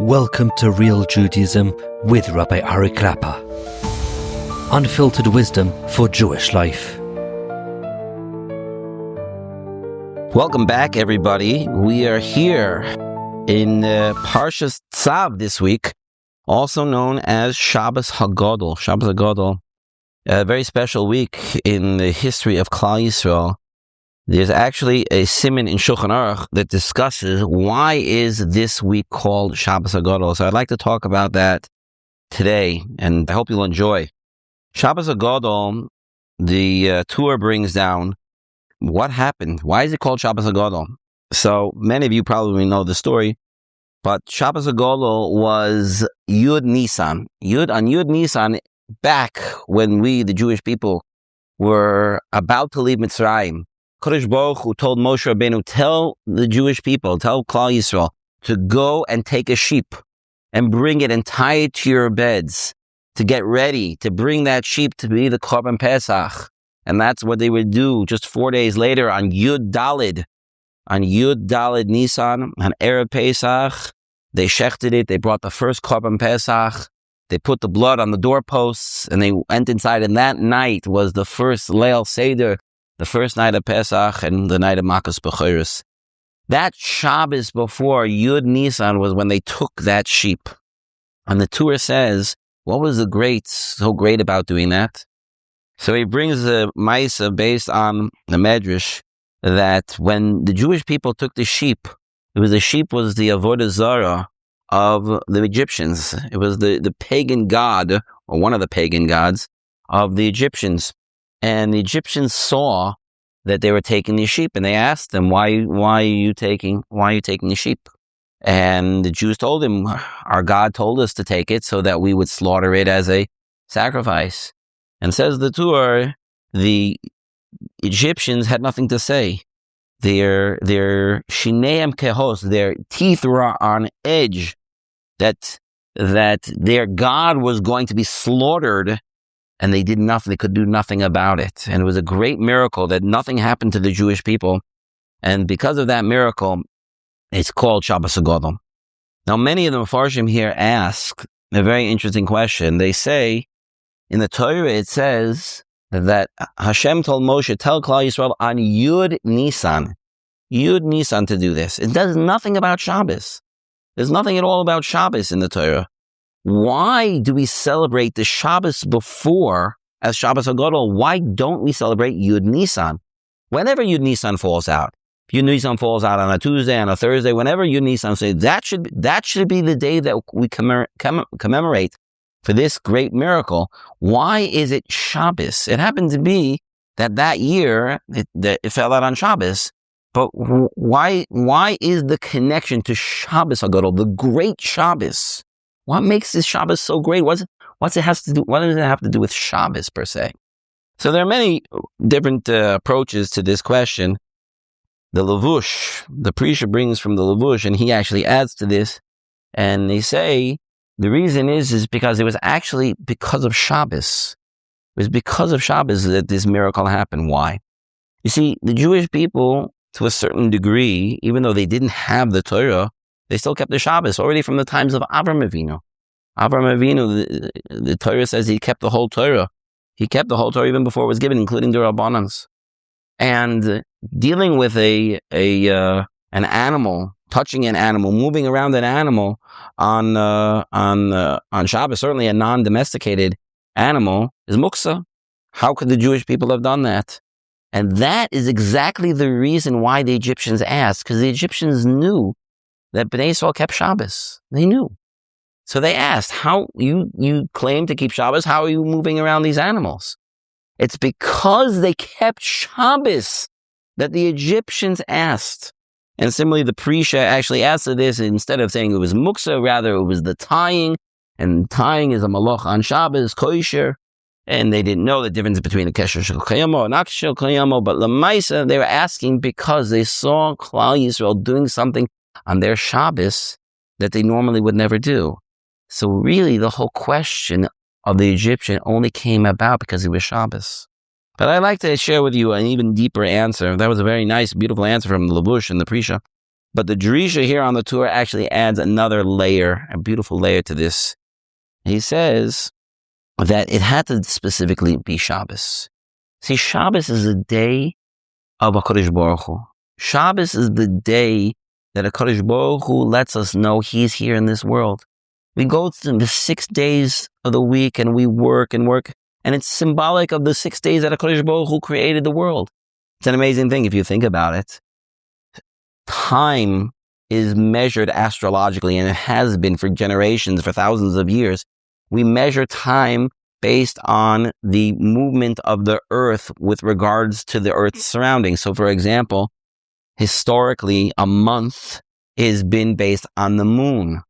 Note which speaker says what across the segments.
Speaker 1: Welcome to Real Judaism with Rabbi Klapper. Unfiltered wisdom for Jewish life.
Speaker 2: Welcome back, everybody. We are here in Parshas Tzav this week, also known as Shabbos HaGadol. Shabbos HaGadol, a very special week in the history of Klal Yisrael. There's actually a siman in Shulchan Aruch that discusses why is this week called Shabbos HaGadol. So I'd like to talk about that today, and I hope you'll enjoy. Shabbos HaGadol, the Torah brings down what happened. Why is it called Shabbos HaGadol? So many of you probably know the story, but Shabbos HaGadol was Yud Nisan. On Yud Nisan, back when we, the Jewish people, were about to leave Mitzrayim, HaKadosh Baruch Hu told Moshe Rabbeinu, tell the Jewish people, tell Klal Yisrael, to go and take a sheep and bring it and tie it to your beds, to get ready to bring that sheep to be the Korban Pesach. And that's what they would do just 4 days later on Yud Daled Nisan, on Erev Pesach. They shechted it, they brought the first Korban Pesach, they put the blood on the doorposts, and they went inside, and that night was the first Leil Seder, the first night of Pesach and the night of Makas B'choros. That Shabbos before Yud Nisan was when they took that sheep. And the Torah says, what was so great about doing that? So he brings a Maisa based on the Medrash that when the Jewish people took the sheep, the sheep was the Avodah Zarah of the Egyptians. It was the pagan god, or one of the pagan gods of the Egyptians. And the Egyptians saw that they were taking the sheep, and they asked them, why are you taking the sheep? And the Jews told him, our God told us to take it so that we would slaughter it as a sacrifice. And says the Torah, the Egyptians had nothing to say. Their shineim kehos, their teeth were on edge, that their God was going to be slaughtered, and they did nothing. They could do nothing about it. And it was a great miracle that nothing happened to the Jewish people. And because of that miracle, it's called Shabbos HaGadol. Now, many of the Mepharshim here ask a very interesting question. They say, in the Torah, it says that Hashem told Moshe, tell Klal Yisrael on Yud Nisan to do this. It does nothing about Shabbos. There's nothing at all about Shabbos in the Torah. Why do we celebrate the Shabbos before as Shabbos HaGadol? Why don't we celebrate Yud Nisan? Whenever Yud Nisan falls out, if Yud Nisan falls out on a Tuesday, on a Thursday, whenever Yud Nisan says, that should be the day that we commemorate for this great miracle. Why is it Shabbos? It happened to be that year it fell out on Shabbos. But why is the connection to Shabbos HaGadol, the great Shabbos? What makes this Shabbos so great? What does it have to do with Shabbos per se? So there are many different approaches to this question. The Levush, the Drisha brings from the Levush, and he actually adds to this, and they say the reason is because it was actually because of Shabbos. It was because of Shabbos that this miracle happened. Why? You see, the Jewish people, to a certain degree, even though they didn't have the Torah, they still kept the Shabbos already from the times of Avram Avinu. Avram Avinu, the Torah says he kept the whole Torah. He kept the whole Torah even before it was given, including the Rabbanans. And dealing with an animal, touching an animal, moving around an animal on Shabbos, certainly a non-domesticated animal, is muksa. How could the Jewish people have done that? And that is exactly the reason why the Egyptians asked, because the Egyptians knew that Bnei Yisrael kept Shabbos. They knew. So they asked, how you claim to keep Shabbos, how are you moving around these animals? It's because they kept Shabbos that the Egyptians asked. And similarly, the Drisha actually answered this, instead of saying it was muksa, rather it was the tying. And tying is a malach on Shabbos, kosher. And they didn't know the difference between a kesher shel kayamo and a shel kayamo. But lemaisa, they were asking because they saw Klal Yisrael doing something on their Shabbos that they normally would never do. So really, the whole question of the Egyptian only came about because it was Shabbos. But I'd like to share with you an even deeper answer. That was a very nice, beautiful answer from the Levush and the Drisha. But the Drisha here on the Torah actually adds another layer, a beautiful layer to this. He says that it had to specifically be Shabbos. See, Shabbos is the day of HaKadosh Baruch Hu. Shabbos is the day that HaKadosh Baruch Hu lets us know He's here in this world. We go through the 6 days of the week and we work, and it's symbolic of the 6 days that HaKadosh Baruch Hu created the world. It's an amazing thing if you think about it. Time is measured astrologically, and it has been for generations, for thousands of years. We measure time based on the movement of the earth with regards to the earth's surroundings. So, for example, historically, a month has been based on the moon.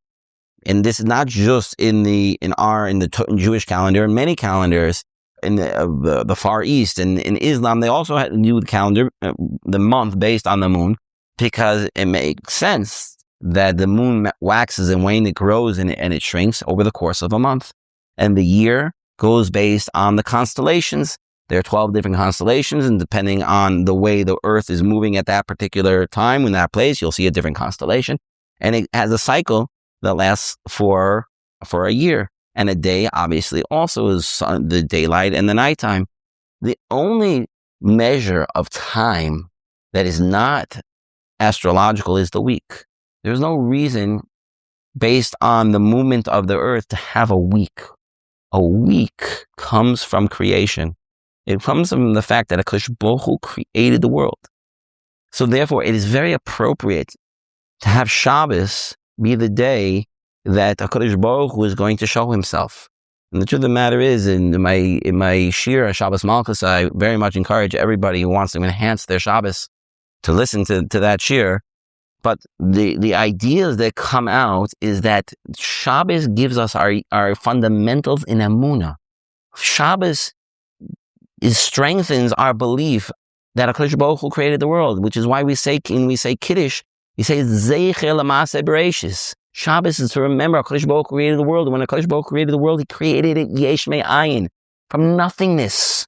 Speaker 2: And this is not just in the Jewish calendar, in many calendars in the Far East and in Islam, they also had a new calendar, the month based on the moon, because it makes sense that the moon waxes and wanes, it grows and it shrinks over the course of a month. And the year goes based on the constellations. There are 12 different constellations, and depending on the way the earth is moving at that particular time in that place, you'll see a different constellation. And it has a cycle that lasts for a year. And a day, obviously, also is the daylight and the nighttime. The only measure of time that is not astrological is the week. There's no reason, based on the movement of the earth, to have a week. A week comes from creation. It comes from the fact that HaKadosh Baruch Hu created the world. So therefore, it is very appropriate to have Shabbos be the day that HaKadosh Baruch Hu is going to show himself. And the truth of the matter is, in my Shir, Shabbos Malchus, I very much encourage everybody who wants to enhance their Shabbos to listen to that Shir. But the ideas that come out is that Shabbos gives us our fundamentals in Emunah. Shabbos strengthens our belief that HaKadosh Baruch Hu created the world, which is why when we say Kiddush, we say Zeicher L'Maaseh Bereshis. Shabbos is to remember HaKadosh Baruch Hu created the world. And when HaKadosh Baruch Hu created the world, He created it Yesh Me'ayin, from nothingness.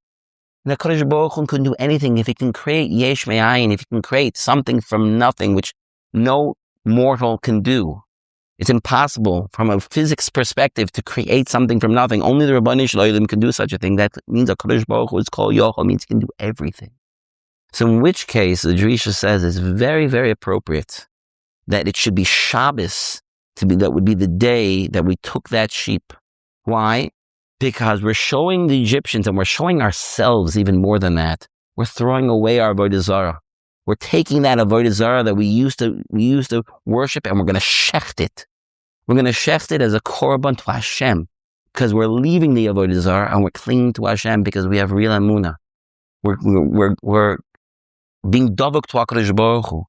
Speaker 2: And HaKadosh Baruch Hu can do anything. If He can create Yesh Me'ayin, if He can create something from nothing, which no mortal can do. It's impossible from a physics perspective to create something from nothing. Only the Rabbanu Shalom can do such a thing. That means HaKadosh Baruch Hu is called Yochel, means He can do everything. So in which case, the Drisha says it's very, very appropriate that it should be Shabbos, that would be the day that we took that sheep. Why? Because we're showing the Egyptians, and we're showing ourselves even more than that. We're throwing away our Avodah Zarah. We're taking that Avodah Zarah that we used to worship, and we're going to shecht it. We're going to shecht it as a korban to Hashem, because we're leaving the Avodah Zarah and we're clinging to Hashem because we have real Emunah. We're being dovuk to HaKadosh Baruch Hu,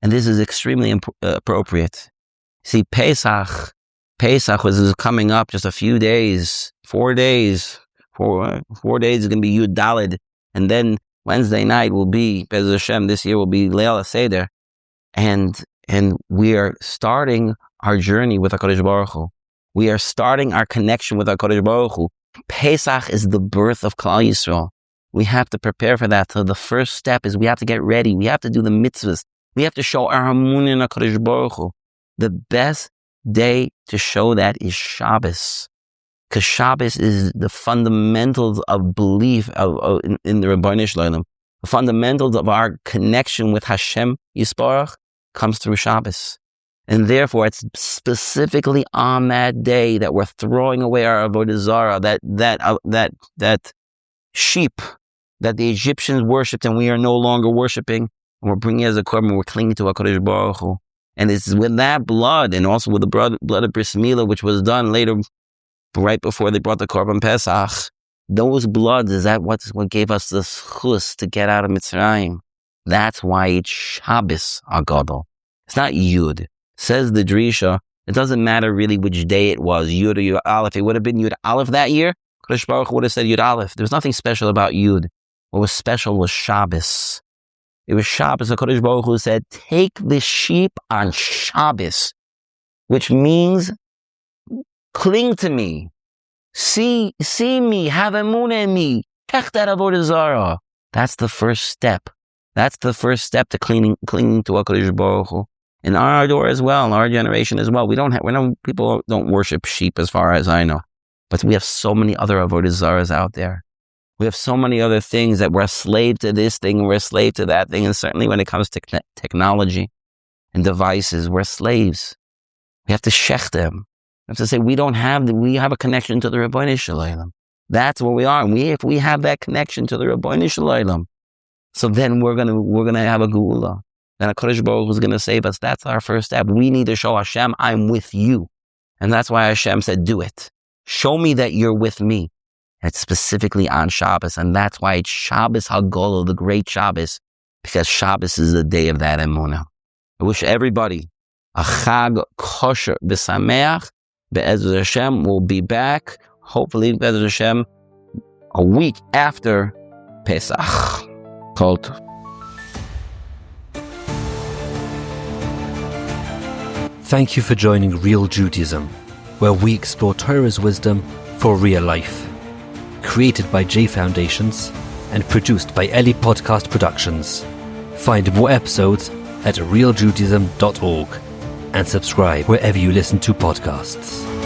Speaker 2: and this is extremely appropriate. See, Pesach is coming up just a few days, 4 days. 4 days is going to be Yud Daled, and then Wednesday night will be, Be'ez Hashem, this year will be Leil Seder, and we are starting our journey with HaKadosh Baruch Hu. We are starting our connection with HaKadosh Baruch Hu. Pesach is the birth of Klal Yisrael. We have to prepare for that. So the first step is we have to get ready. We have to do the mitzvahs. We have to show our Emunah in HaKadosh Baruch Hu. The best day to show that is Shabbos, because Shabbos is the fundamentals of belief in the Rabbanu Shalom. The fundamentals of our connection with Hashem Yisparach comes through Shabbos. And therefore, it's specifically on that day that we're throwing away our Avodah Zarah, that sheep that the Egyptians worshipped and we are no longer worshiping. And we're bringing it as a korban, we're clinging to HaKadosh Baruch Hu. And it's with that blood, and also with the blood of Bris Milah, which was done later, right before they brought the Korban Pesach. Those bloods, is that what gave us the schus to get out of Mitzrayim? That's why it's Shabbos HaGadol. It's not Yud. Says the Drisha, it doesn't matter really which day it was, Yud or Yud Aleph. It would have been Yud Aleph that year. HaKadosh Baruch Hu would have said Yud Aleph. There was nothing special about Yud. What was special was Shabbos. It was Shabbos. HaKadosh Baruch Hu said, take the sheep on Shabbos, which means cling to me. See me, have Emunah in me. Check that Avodah Zarah. That's the first step. That's the first step to clinging to HaKadosh Baruch Hu. in our door as well, in our generation as well. People don't worship sheep as far as I know. But we have so many other avodah zaras out there. We have so many other things that we're a slave to this thing, we're a slave to that thing. And certainly when it comes to technology and devices, we're slaves. We have to shech them. We have to say we have a connection to the Ribbono Shel Olam. That's where we are. And if we have that connection to the Ribbono Shel Olam, so then we're gonna have a geula. Then HaKadosh Baruch Hu is gonna save us. That's our first step. We need to show Hashem, I'm with you. And that's why Hashem said, do it. Show me that you're with me. And it's specifically on Shabbos. And that's why it's Shabbos HaGadol, the great Shabbos, because Shabbos is the day of that Emunah. I wish everybody a Chag kosher b'sameach. Be'ezer Hashem will be back, hopefully, Be'ezer Hashem, a week after Pesach. Called.
Speaker 1: Thank you for joining Real Judaism, where we explore Torah's wisdom for real life. Created by J Foundations and produced by Eli Podcast Productions. Find more episodes at realjudaism.org and subscribe wherever you listen to podcasts.